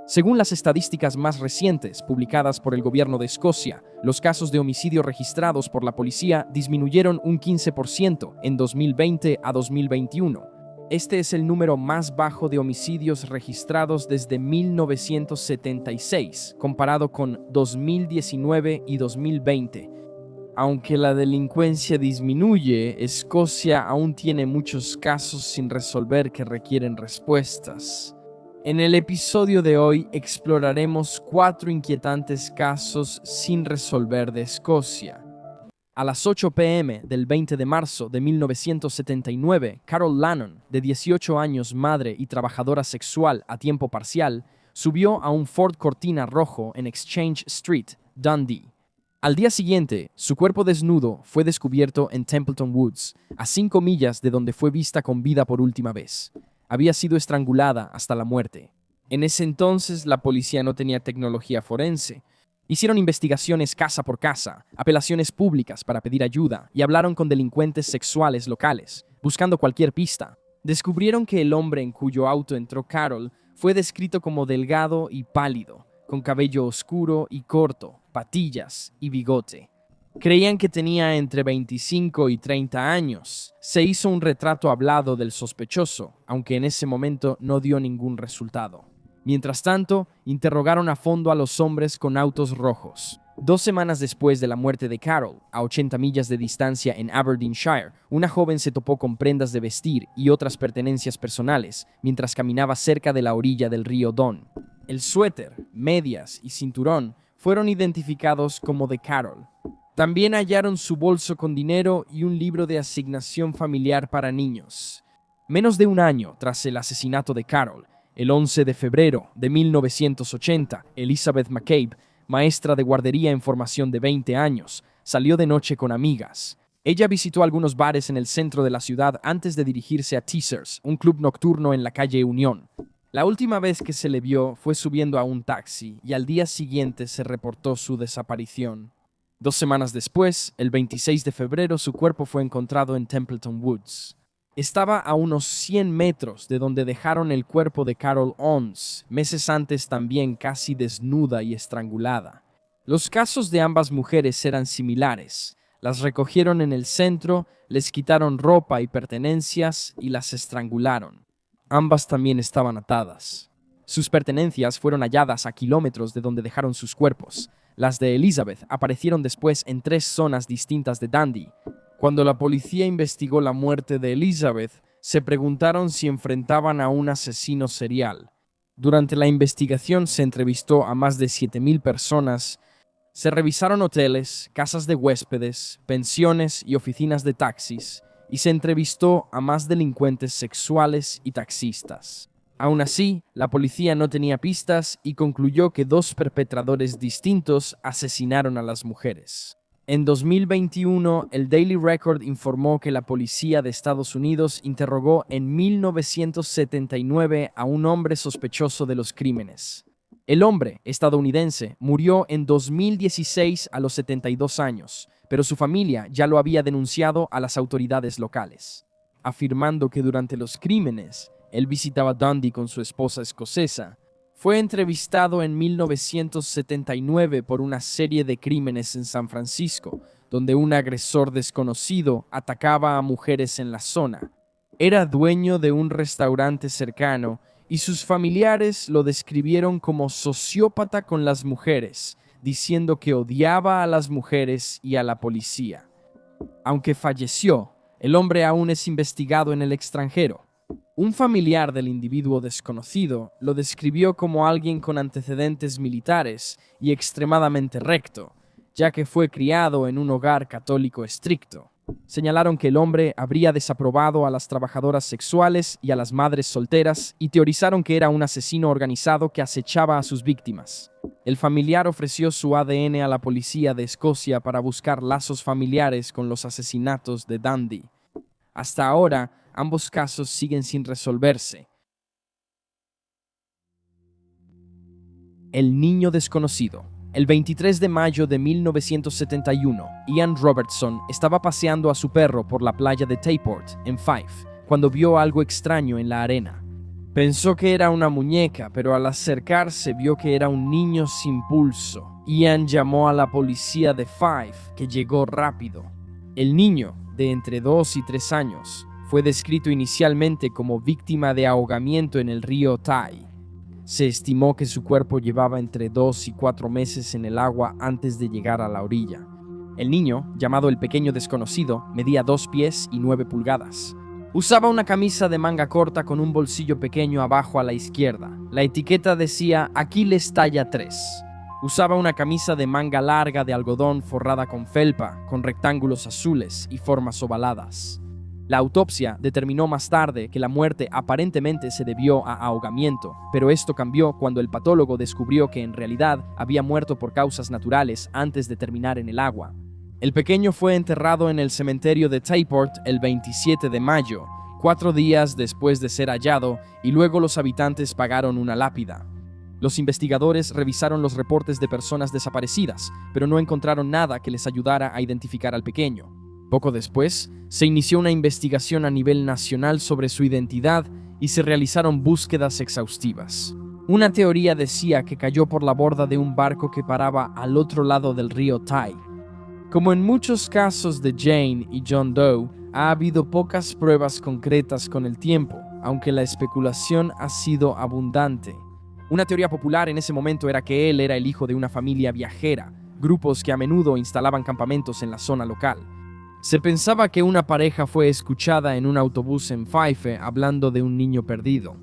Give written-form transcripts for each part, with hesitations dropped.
Según las estadísticas más recientes publicadas por el gobierno de Escocia, los casos de homicidio registrados por la policía disminuyeron un 15% en 2020 a 2021. Este es el número más bajo de homicidios registrados desde 1976, comparado con 2019 y 2020. Aunque la delincuencia disminuye, Escocia aún tiene muchos casos sin resolver que requieren respuestas. En el episodio de hoy exploraremos 4 inquietantes casos sin resolver de Escocia. A las 8 p.m. del 20 de marzo de 1979, Carol Lannon, de 18 años, madre y trabajadora sexual a tiempo parcial, subió a un Ford Cortina rojo en Exchange Street, Dundee. Al día siguiente, su cuerpo desnudo fue descubierto en Templeton Woods, a 5 millas de donde fue vista con vida por última vez. Había sido estrangulada hasta la muerte. En ese entonces, la policía no tenía tecnología forense. Hicieron investigaciones casa por casa, apelaciones públicas para pedir ayuda y hablaron con delincuentes sexuales locales, buscando cualquier pista. Descubrieron que el hombre en cuyo auto entró Carol fue descrito como delgado y pálido, con cabello oscuro y corto, patillas y bigote. Creían que tenía entre 25 y 30 años. Se hizo un retrato hablado del sospechoso, aunque en ese momento no dio ningún resultado. Mientras tanto, interrogaron a fondo a los hombres con autos rojos. 2 semanas después de la muerte de Carol, a 80 millas de distancia en Aberdeenshire, una joven se topó con prendas de vestir y otras pertenencias personales mientras caminaba cerca de la orilla del río Don. El suéter, medias y cinturón fueron identificados como de Carol. También hallaron su bolso con dinero y un libro de asignación familiar para niños. Menos de un año tras el asesinato de Carol, el 11 de febrero de 1980, Elizabeth McCabe, maestra de guardería en formación de 20 años, salió de noche con amigas. Ella visitó algunos bares en el centro de la ciudad antes de dirigirse a Teasers, un club nocturno en la calle Unión. La última vez que se le vio fue subiendo a un taxi y al día siguiente se reportó su desaparición. 2 semanas después, el 26 de febrero, su cuerpo fue encontrado en Templeton Woods. Estaba a unos 100 metros de donde dejaron el cuerpo de Carol Ons, meses antes también casi desnuda y estrangulada. Los casos de ambas mujeres eran similares. Las recogieron en el centro, les quitaron ropa y pertenencias y las estrangularon. Ambas también estaban atadas. Sus pertenencias fueron halladas a kilómetros de donde dejaron sus cuerpos. Las de Elizabeth aparecieron después en 3 zonas distintas de Dundee. Cuando la policía investigó la muerte de Elizabeth, se preguntaron si enfrentaban a un asesino serial. Durante la investigación se entrevistó a más de 7,000 personas. Se revisaron hoteles, casas de huéspedes, pensiones y oficinas de taxis, y se entrevistó a más delincuentes sexuales y taxistas. Aún así, la policía no tenía pistas y concluyó que 2 perpetradores distintos asesinaron a las mujeres. En 2021, el Daily Record informó que la policía de Estados Unidos interrogó en 1979 a un hombre sospechoso de los crímenes. El hombre, estadounidense, murió en 2016 a los 72 años, pero su familia ya lo había denunciado a las autoridades locales, afirmando que durante los crímenes él visitaba Dundee con su esposa escocesa. Fue entrevistado en 1979 por una serie de crímenes en San Francisco, donde un agresor desconocido atacaba a mujeres en la zona. Era dueño de un restaurante cercano y sus familiares lo describieron como sociópata con las mujeres, diciendo que odiaba a las mujeres y a la policía. Aunque falleció, el hombre aún es investigado en el extranjero. Un familiar del individuo desconocido lo describió como alguien con antecedentes militares y extremadamente recto, ya que fue criado en un hogar católico estricto. Señalaron que el hombre habría desaprobado a las trabajadoras sexuales y a las madres solteras y teorizaron que era un asesino organizado que acechaba a sus víctimas. El familiar ofreció su ADN a la policía de Escocia para buscar lazos familiares con los asesinatos de Dundee. Hasta ahora, ambos casos siguen sin resolverse. El niño desconocido. El 23 de mayo de 1971, Ian Robertson estaba paseando a su perro por la playa de Tayport, en Fife, cuando vio algo extraño en la arena. Pensó que era una muñeca, pero al acercarse vio que era un niño sin pulso. Ian llamó a la policía de Fife, que llegó rápido. El niño, de entre 2 y 3 años, fue descrito inicialmente como víctima de ahogamiento en el río Tay. Se estimó que su cuerpo llevaba entre 2 y 4 meses en el agua antes de llegar a la orilla. El niño, llamado el pequeño desconocido, medía 2 pies y 9 pulgadas. Usaba una camisa de manga corta con un bolsillo pequeño abajo a la izquierda. La etiqueta decía Aquiles talla 3. Usaba una camisa de manga larga de algodón forrada con felpa, con rectángulos azules y formas ovaladas. La autopsia determinó más tarde que la muerte aparentemente se debió a ahogamiento, pero esto cambió cuando el patólogo descubrió que en realidad había muerto por causas naturales antes de terminar en el agua. El pequeño fue enterrado en el cementerio de Tayport el 27 de mayo, 4 días después de ser hallado, y luego los habitantes pagaron una lápida. Los investigadores revisaron los reportes de personas desaparecidas, pero no encontraron nada que les ayudara a identificar al pequeño. Poco después, se inició una investigación a nivel nacional sobre su identidad y se realizaron búsquedas exhaustivas. Una teoría decía que cayó por la borda de un barco que paraba al otro lado del río Tay. Como en muchos casos de Jane y John Doe, ha habido pocas pruebas concretas con el tiempo, aunque la especulación ha sido abundante. Una teoría popular en ese momento era que él era el hijo de una familia viajera, grupos que a menudo instalaban campamentos en la zona local. Se pensaba que una pareja fue escuchada en un autobús en Fife hablando de un niño perdido.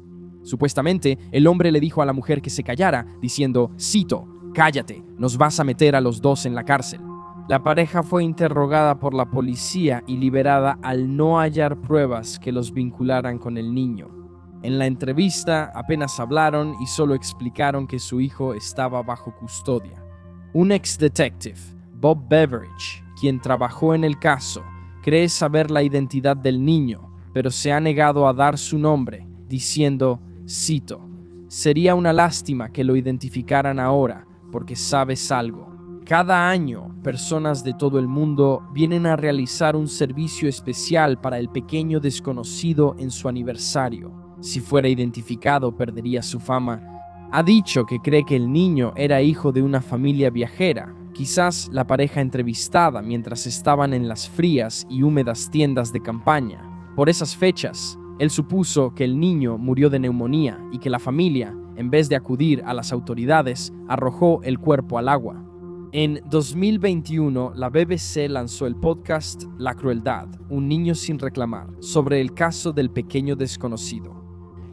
Supuestamente, el hombre le dijo a la mujer que se callara, diciendo, cito, «Cállate, nos vas a meter a los 2 en la cárcel». La pareja fue interrogada por la policía y liberada al no hallar pruebas que los vincularan con el niño. En la entrevista apenas hablaron y solo explicaron que su hijo estaba bajo custodia. Un ex-detective, Bob Beveridge, quien trabajó en el caso, cree saber la identidad del niño, pero se ha negado a dar su nombre, diciendo, cito, «Sería una lástima que lo identificaran ahora, porque sabes algo. Cada año, personas de todo el mundo vienen a realizar un servicio especial para el pequeño desconocido en su aniversario. Si fuera identificado, perdería su fama». Ha dicho que cree que el niño era hijo de una familia viajera, quizás la pareja entrevistada mientras estaban en las frías y húmedas tiendas de campaña. Por esas fechas, él supuso que el niño murió de neumonía y que la familia, en vez de acudir a las autoridades, arrojó el cuerpo al agua. En 2021, la BBC lanzó el podcast La Crueldad, un niño sin reclamar, sobre el caso del pequeño desconocido.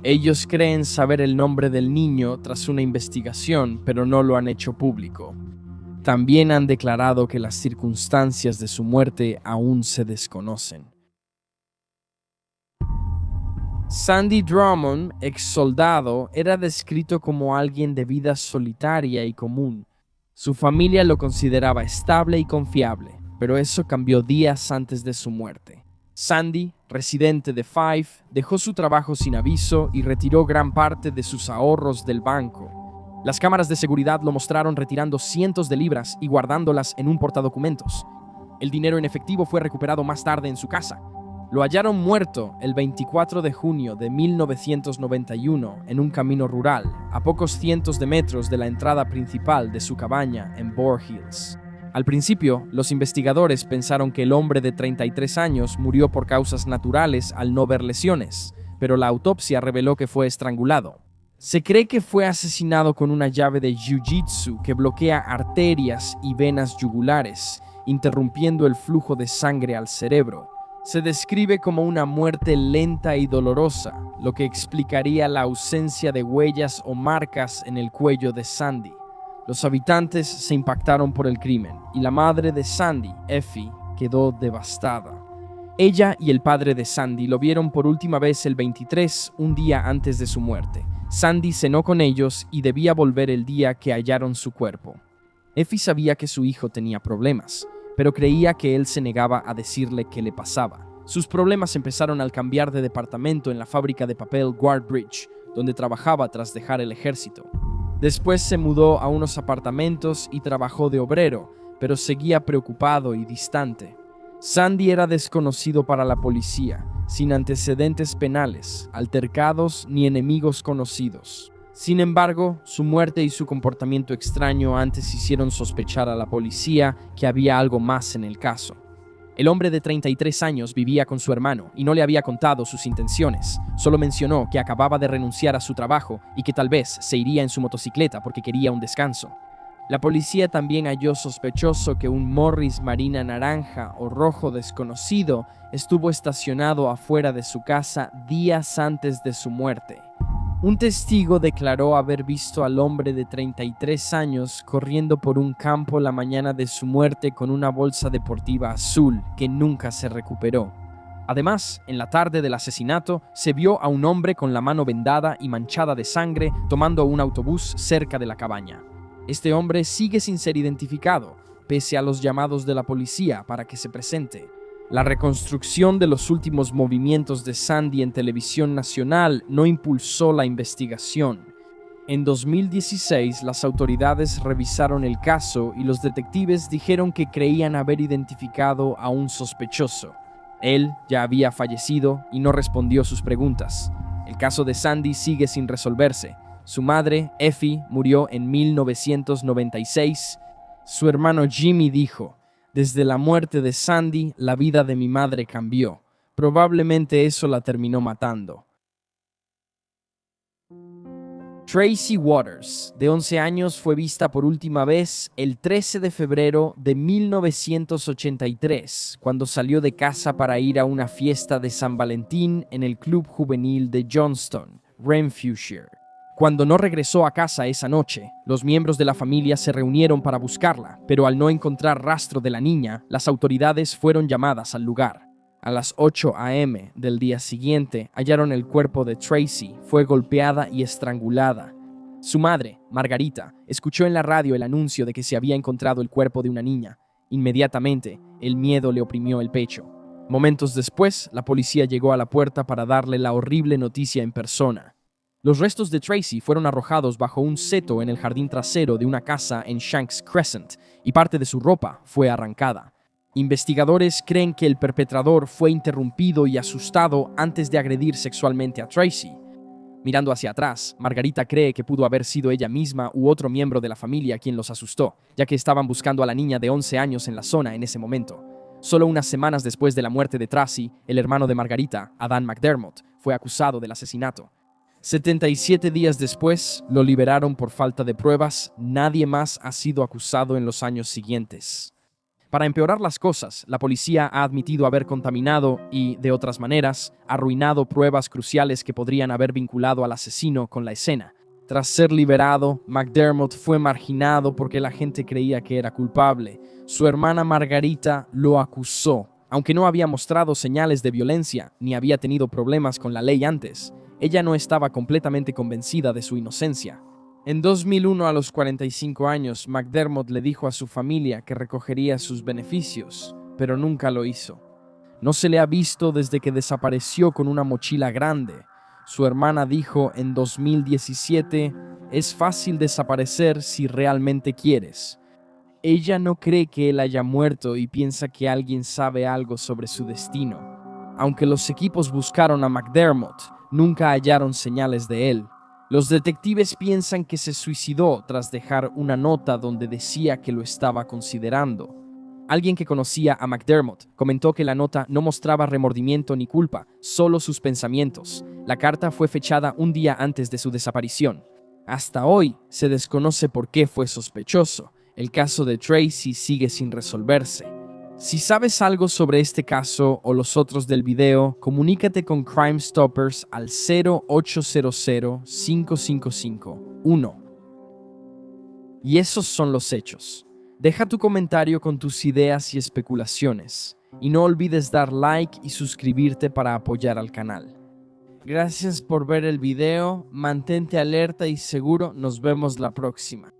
Ellos creen saber el nombre del niño tras una investigación, pero no lo han hecho público. También han declarado que las circunstancias de su muerte aún se desconocen. Sandy Drummond, ex soldado, era descrito como alguien de vida solitaria y común. Su familia lo consideraba estable y confiable, pero eso cambió días antes de su muerte. Sandy, residente de Fife, dejó su trabajo sin aviso y retiró gran parte de sus ahorros del banco. Las cámaras de seguridad lo mostraron retirando cientos de libras y guardándolas en un portadocumentos. El dinero en efectivo fue recuperado más tarde en su casa. Lo hallaron muerto el 24 de junio de 1991 en un camino rural, a pocos cientos de metros de la entrada principal de su cabaña en Boar Hills. Al principio, los investigadores pensaron que el hombre de 33 años murió por causas naturales al no ver lesiones, pero la autopsia reveló que fue estrangulado. Se cree que fue asesinado con una llave de jiu-jitsu que bloquea arterias y venas yugulares, interrumpiendo el flujo de sangre al cerebro. Se describe como una muerte lenta y dolorosa, lo que explicaría la ausencia de huellas o marcas en el cuello de Sandy. Los habitantes se impactaron por el crimen y la madre de Sandy, Effie, quedó devastada. Ella y el padre de Sandy lo vieron por última vez el 23, un día antes de su muerte. Sandy cenó con ellos y debía volver el día que hallaron su cuerpo. Effie sabía que su hijo tenía problemas, pero creía que él se negaba a decirle qué le pasaba. Sus problemas empezaron al cambiar de departamento en la fábrica de papel Guardbridge, donde trabajaba tras dejar el ejército. Después se mudó a unos apartamentos y trabajó de obrero, pero seguía preocupado y distante. Sandy era desconocido para la policía, sin antecedentes penales, altercados ni enemigos conocidos. Sin embargo, su muerte y su comportamiento extraño antes hicieron sospechar a la policía que había algo más en el caso. El hombre de 33 años vivía con su hermano y no le había contado sus intenciones. Solo mencionó que acababa de renunciar a su trabajo y que tal vez se iría en su motocicleta porque quería un descanso. La policía también halló sospechoso que un Morris Marina naranja o rojo desconocido estuvo estacionado afuera de su casa días antes de su muerte. Un testigo declaró haber visto al hombre de 33 años corriendo por un campo la mañana de su muerte con una bolsa deportiva azul que nunca se recuperó. Además, en la tarde del asesinato, se vio a un hombre con la mano vendada y manchada de sangre tomando un autobús cerca de la cabaña. Este hombre sigue sin ser identificado, pese a los llamados de la policía para que se presente. La reconstrucción de los últimos movimientos de Sandy en televisión nacional no impulsó la investigación. En 2016, las autoridades revisaron el caso y los detectives dijeron que creían haber identificado a un sospechoso. Él ya había fallecido y no respondió sus preguntas. El caso de Sandy sigue sin resolverse. Su madre, Effie, murió en 1996. Su hermano Jimmy dijo: "Desde la muerte de Sandy, la vida de mi madre cambió. Probablemente eso la terminó matando". Tracy Waters, de 11 años, fue vista por última vez el 13 de febrero de 1983, cuando salió de casa para ir a una fiesta de San Valentín en el club juvenil de Johnston, Renfrewshire. Cuando no regresó a casa esa noche, los miembros de la familia se reunieron para buscarla, pero al no encontrar rastro de la niña, las autoridades fueron llamadas al lugar. A las 8 a.m. del día siguiente, hallaron el cuerpo de Tracy. Fue golpeada y estrangulada. Su madre, Margarita, escuchó en la radio el anuncio de que se había encontrado el cuerpo de una niña. Inmediatamente, el miedo le oprimió el pecho. Momentos después, la policía llegó a la puerta para darle la horrible noticia en persona. Los restos de Tracy fueron arrojados bajo un seto en el jardín trasero de una casa en Shanks Crescent y parte de su ropa fue arrancada. Investigadores creen que el perpetrador fue interrumpido y asustado antes de agredir sexualmente a Tracy. Mirando hacia atrás, Margarita cree que pudo haber sido ella misma u otro miembro de la familia quien los asustó, ya que estaban buscando a la niña de 11 años en la zona en ese momento. Solo unas semanas después de la muerte de Tracy, el hermano de Margarita, Adam McDermott, fue acusado del asesinato. 77 días después, lo liberaron por falta de pruebas. Nadie más ha sido acusado en los años siguientes. Para empeorar las cosas, la policía ha admitido haber contaminado y, de otras maneras, arruinado pruebas cruciales que podrían haber vinculado al asesino con la escena. Tras ser liberado, McDermott fue marginado porque la gente creía que era culpable. Su hermana Margarita lo acusó. Aunque no había mostrado señales de violencia ni había tenido problemas con la ley antes, ella no estaba completamente convencida de su inocencia. En 2001, a los 45 años, McDermott le dijo a su familia que recogería sus beneficios, pero nunca lo hizo. No se le ha visto desde que desapareció con una mochila grande. Su hermana dijo en 2017, "Es fácil desaparecer si realmente quieres". Ella no cree que él haya muerto y piensa que alguien sabe algo sobre su destino. Aunque los equipos buscaron a McDermott, nunca hallaron señales de él. Los detectives piensan que se suicidó tras dejar una nota donde decía que lo estaba considerando. Alguien que conocía a McDermott comentó que la nota no mostraba remordimiento ni culpa, solo sus pensamientos. La carta fue fechada un día antes de su desaparición. Hasta hoy se desconoce por qué fue sospechoso. El caso de Tracy sigue sin resolverse. Si sabes algo sobre este caso o los otros del video, comunícate con Crime Stoppers al 0800-555-1. Y esos son los hechos. Deja tu comentario con tus ideas y especulaciones. Y no olvides dar like y suscribirte para apoyar al canal. Gracias por ver el video, mantente alerta y seguro nos vemos la próxima.